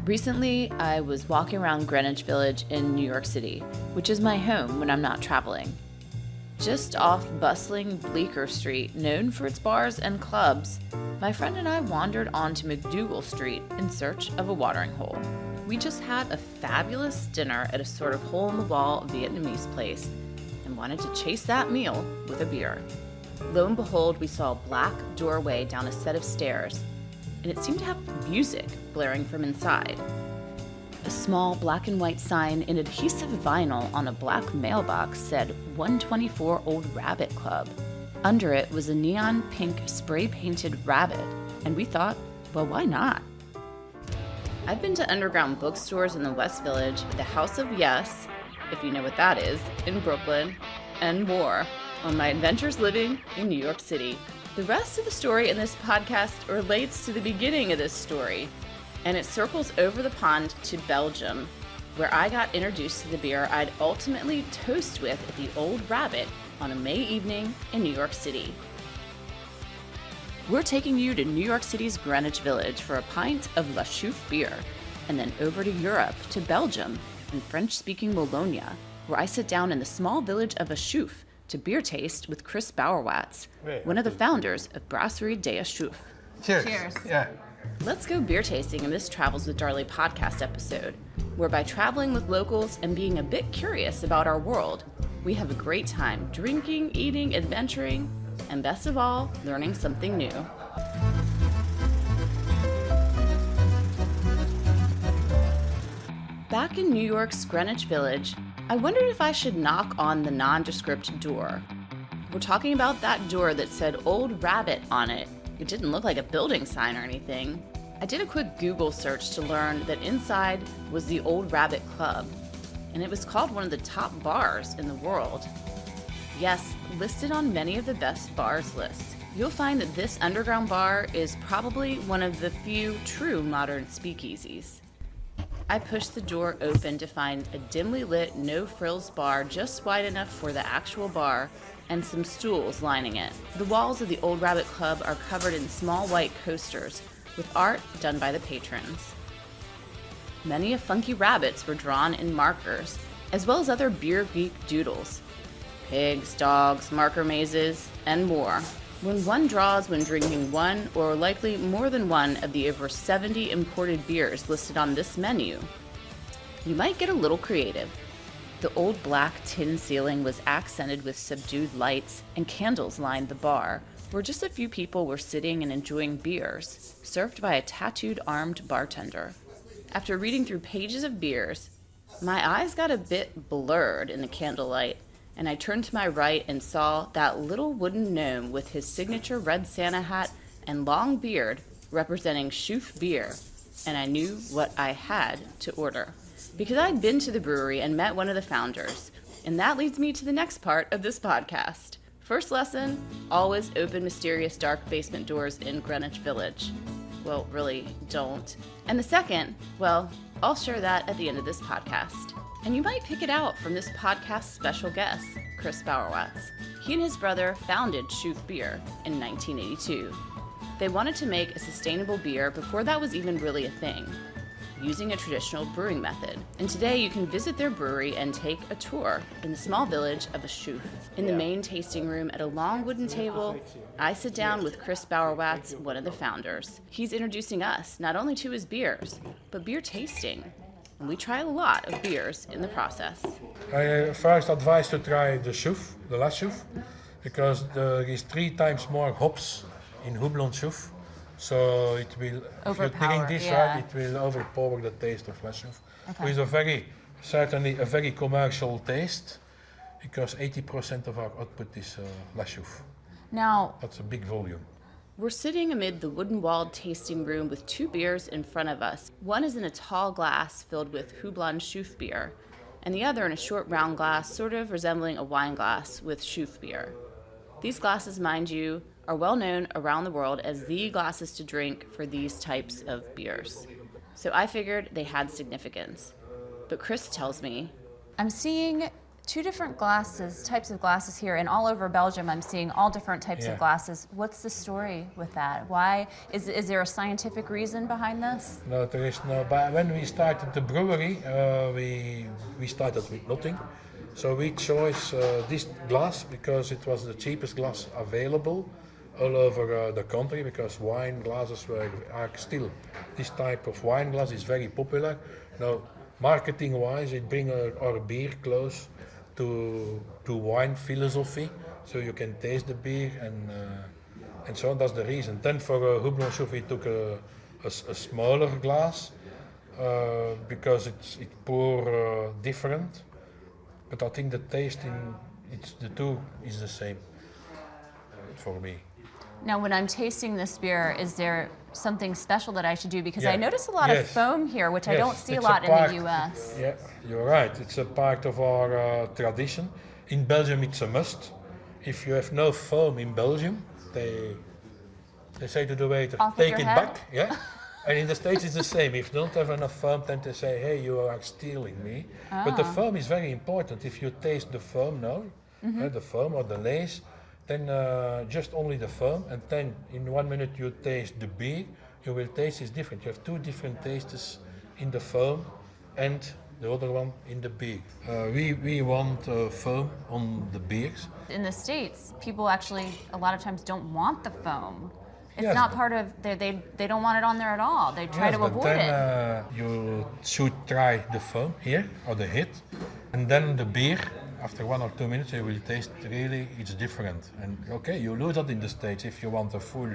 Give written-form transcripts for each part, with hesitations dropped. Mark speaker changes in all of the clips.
Speaker 1: Recently, I was walking around Greenwich Village in New York City, which is my home when I'm not traveling. Just off bustling Bleecker Street, known for its bars and clubs, my friend and I wandered onto McDougal Street in search of a watering hole. We just had a fabulous dinner at a sort of hole-in-the-wall Vietnamese place and wanted to chase that meal with a beer. Lo and behold, we saw a black doorway down a set of stairs, and it seemed to have music blaring from inside. A small black and white sign in adhesive vinyl on a black mailbox said 124 Old Rabbit Club. Under it was a neon pink spray-painted rabbit, and we thought, well, why not? I've been to underground bookstores in the West Village, the House of Yes, if you know what that is, in Brooklyn, and more on my adventures living in New York City. The rest of the story in this podcast relates to the beginning of this story, and it circles over the pond to Belgium, where I got introduced to the beer I'd ultimately toast with at the Old Rabbit on a May evening in New York City. We're taking you to New York City's Greenwich Village for a pint of Achouffe beer, and then over to Europe, to Belgium, and French-speaking Wallonia, where I sit down in the small village of Achouffe to beer taste with Chris Bauweraerts, one of the founders of Brasserie de Achouffe.
Speaker 2: Cheers.
Speaker 1: Cheers.
Speaker 2: Yeah.
Speaker 1: Let's go beer tasting in this Travels with Darley podcast episode, where by traveling with locals and being a bit curious about our world, we have a great time drinking, eating, adventuring, and best of all, learning something new. Back in New York's Greenwich Village, I wondered if I should knock on the nondescript door. We're talking about that door that said Old Rabbit on it. It didn't look like a building sign or anything. I did a quick Google search to learn that inside was the Old Rabbit Club, and it was called one of the top bars in the world. Yes, listed on many of the best bars lists. You'll find that this underground bar is probably one of the few true modern speakeasies. I pushed the door open to find a dimly lit, no-frills bar just wide enough for the actual bar and some stools lining it. The walls of the Old Rabbit Club are covered in small white coasters with art done by the patrons. Many funky rabbits were drawn in markers, as well as other beer geek doodles. Pigs, dogs, marker mazes, and more. When one draws when drinking one, or likely more than one, of the over 70 imported beers listed on this menu, you might get a little creative. The old black tin ceiling was accented with subdued lights, and candles lined the bar, where just a few people were sitting and enjoying beers, served by a tattooed armed bartender. After reading through pages of beers, my eyes got a bit blurred in the candlelight, and I turned to my right and saw that little wooden gnome with his signature red Santa hat and long beard representing Chouffe beer, and I knew what I had to order. Because I'd been to the brewery and met one of the founders, and that leads me to the next part of this podcast. First lesson, always open mysterious dark basement doors in Greenwich Village. Well, really, don't. And the second, well, I'll share that at the end of this podcast. And you might pick it out from this podcast's special guest, Chris Bauweraerts. He and his brother founded Chouffe Beer in 1982. They wanted to make a sustainable beer before that was even really a thing, using a traditional brewing method. And today you can visit their brewery and take a tour in the small village of Achouffe. In the main tasting room at a long wooden table, I sit down with Chris Bauweraerts, one of the founders. He's introducing us not only to his beers, but beer tasting. And we try a lot of beers in the process.
Speaker 2: I first advise to try the Chouffe, the last Chouffe, because there is 3 times more hops in Houblon Chouffe. So it will, if you're taking this right, it will overpower the taste of La Chouffe. Okay. It is certainly a very commercial taste, because 80% of our output is La Chouffe.
Speaker 1: Now,
Speaker 2: that's a big volume.
Speaker 1: We're sitting amid the wooden-walled tasting room with 2 beers in front of us. One is in a tall glass filled with Houblon Chouffe beer, and the other in a short round glass, sort of resembling a wine glass with Chouffe beer. These glasses, mind you, are well known around the world as the glasses to drink for these types of beers. So I figured they had significance. But Chris tells me, I'm seeing
Speaker 3: Two different types of glasses here, and all over Belgium I'm seeing all different types of glasses. What's the story with that? Why? Is there a scientific reason behind this?
Speaker 2: No, there is no, but when we started the brewery, we started with nothing. So we chose this glass because it was the cheapest glass available all over the country, because wine glasses are still, this type of wine glass is very popular. Now, marketing-wise, it brings our beer close to wine philosophy, so you can taste the beer and so on. That's the reason. Then for Houblon Chouffe we took a smaller glass because it's pour different, but I think the taste the two is the same for me.
Speaker 3: Now, when I'm tasting this beer, is there something special that I should do? Because I notice a lot of foam here, which I don't see a lot in the US.
Speaker 2: Yeah, you're right. It's a part of our tradition. In Belgium, it's a must. If you have no foam in Belgium, they say to the waiter, take it back. Yeah. And in the States, it's the same. If you don't have enough foam, then they say, hey, you are stealing me. But the foam is very important. If you taste the foam now, the foam or the lace, then just only the foam, and then in 1 minute you taste the beer. You will taste it's different. You have two different tastes in the foam and the other one in the beer. We want foam on the beers.
Speaker 3: In the States, people actually a lot of times don't want the foam. It's not part of they don't want it on there at all. They try to avoid it.
Speaker 2: You should try the foam here or the hit, and then the beer. After 1 or 2 minutes, you will taste really it's different. And okay, you lose that in the States. If you want a full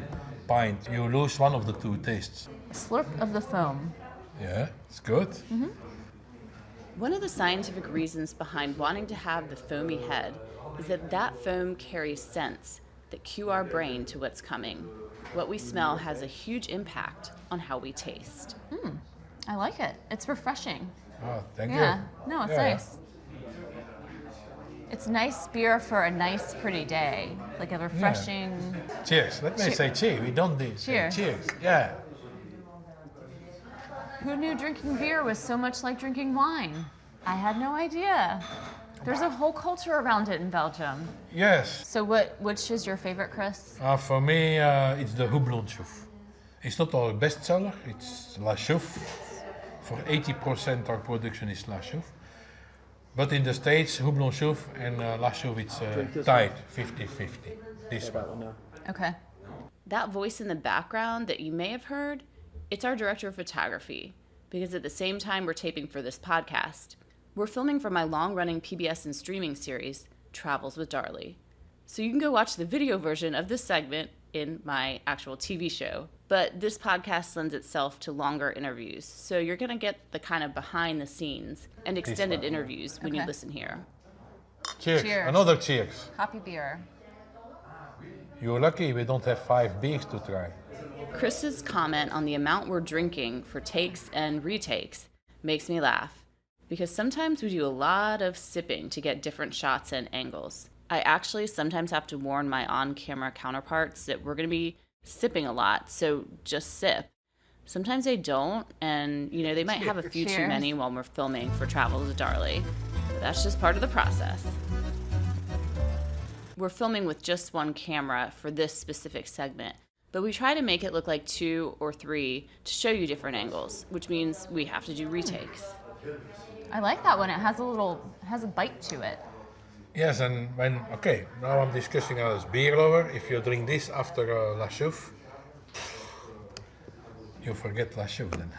Speaker 2: pint, you lose one of the two tastes.
Speaker 3: A slurp of the foam.
Speaker 2: Yeah, it's good.
Speaker 1: One of the scientific reasons behind wanting to have the foamy head is that foam carries scents that cue our brain to what's coming. What we smell has a huge impact on how we taste.
Speaker 3: I like it. It's refreshing.
Speaker 2: Oh, thank you.
Speaker 3: Yeah, no, it's nice. It's nice beer for a nice, pretty day, like a refreshing.
Speaker 2: Cheers. Let me say cheers. We don't do
Speaker 3: cheers.
Speaker 2: Cheers. Yeah.
Speaker 3: Who knew drinking beer was so much like drinking wine? I had no idea. There's a whole culture around it in Belgium.
Speaker 2: Yes.
Speaker 3: So which is your favorite, Chris?
Speaker 2: For me, it's the Houblon Chouffe. It's not our best seller. It's La Chouffe. For 80% our production is La Chouffe. But in the States, Houblon Chouffe and La Chouffe, it's tied 50-50. This one.
Speaker 3: Okay.
Speaker 1: That voice in the background that you may have heard, it's our director of photography, because at the same time we're taping for this podcast, we're filming for my long-running PBS and streaming series, Travels with Darley. So you can go watch the video version of this segment in my actual TV show. But this podcast lends itself to longer interviews, so you're going to get the kind of behind the scenes and extended interviews when you listen here.
Speaker 2: Cheers. Another cheers.
Speaker 3: Happy beer.
Speaker 2: You're lucky we don't have 5 beers to try.
Speaker 1: Chris's comment on the amount we're drinking for takes and retakes makes me laugh, because sometimes we do a lot of sipping to get different shots and angles. I actually sometimes have to warn my on-camera counterparts that we're going to be sipping a lot, so just sip. Sometimes they don't, and they might have a few too many while we're filming for Travels with Darley. But that's just part of the process. We're filming with just one camera for this specific segment, but we try to make it look like 2 or 3 to show you different angles, which means we have to do retakes.
Speaker 3: I like that one. It has a bite to it.
Speaker 2: Yes, and now I'm discussing as beer lover. If you drink this after La Chouffe, you forget La Chouffe then.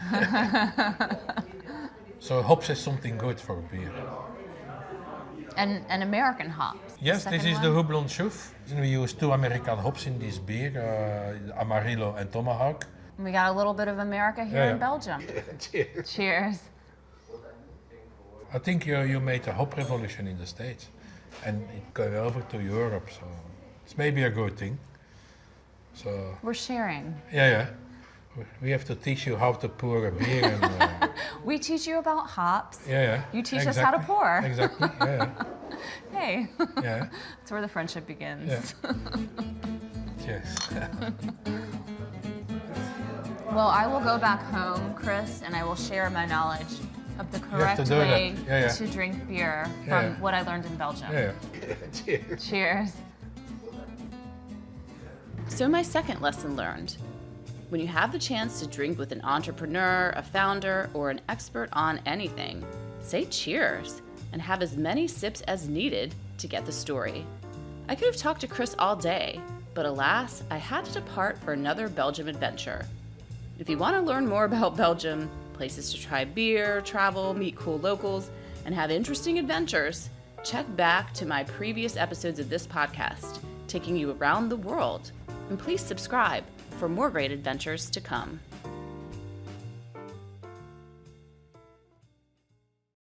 Speaker 2: So hops is something good for beer.
Speaker 3: And American hops.
Speaker 2: Yes, this is the Houblon Chouffe. We use 2 American hops in this beer, Amarillo and Tomahawk.
Speaker 3: We got a little bit of America here in Belgium.
Speaker 2: Cheers.
Speaker 3: Cheers.
Speaker 2: I think you made a hop revolution in the States. And it came over to Europe, so it's maybe a good thing. So
Speaker 3: we're sharing.
Speaker 2: Yeah. We have to teach you how to pour a beer. And,
Speaker 3: we teach you about hops.
Speaker 2: Yeah.
Speaker 3: You teach us how to pour.
Speaker 2: Exactly. Yeah.
Speaker 3: Hey.
Speaker 2: Yeah.
Speaker 3: That's where the friendship begins.
Speaker 2: Yeah. Cheers.
Speaker 3: Well, I will go back home, Chris, and I will share my knowledge of the correct way to drink beer from what I learned in Belgium.
Speaker 2: Cheers.
Speaker 3: Cheers.
Speaker 1: So my second lesson learned. When you have the chance to drink with an entrepreneur, a founder, or an expert on anything, say cheers and have as many sips as needed to get the story. I could have talked to Chris all day, but alas, I had to depart for another Belgium adventure. If you want to learn more about Belgium, places to try beer, travel, meet cool locals, and have interesting adventures, check back to my previous episodes of this podcast, taking you around the world. And please subscribe for more great adventures to come.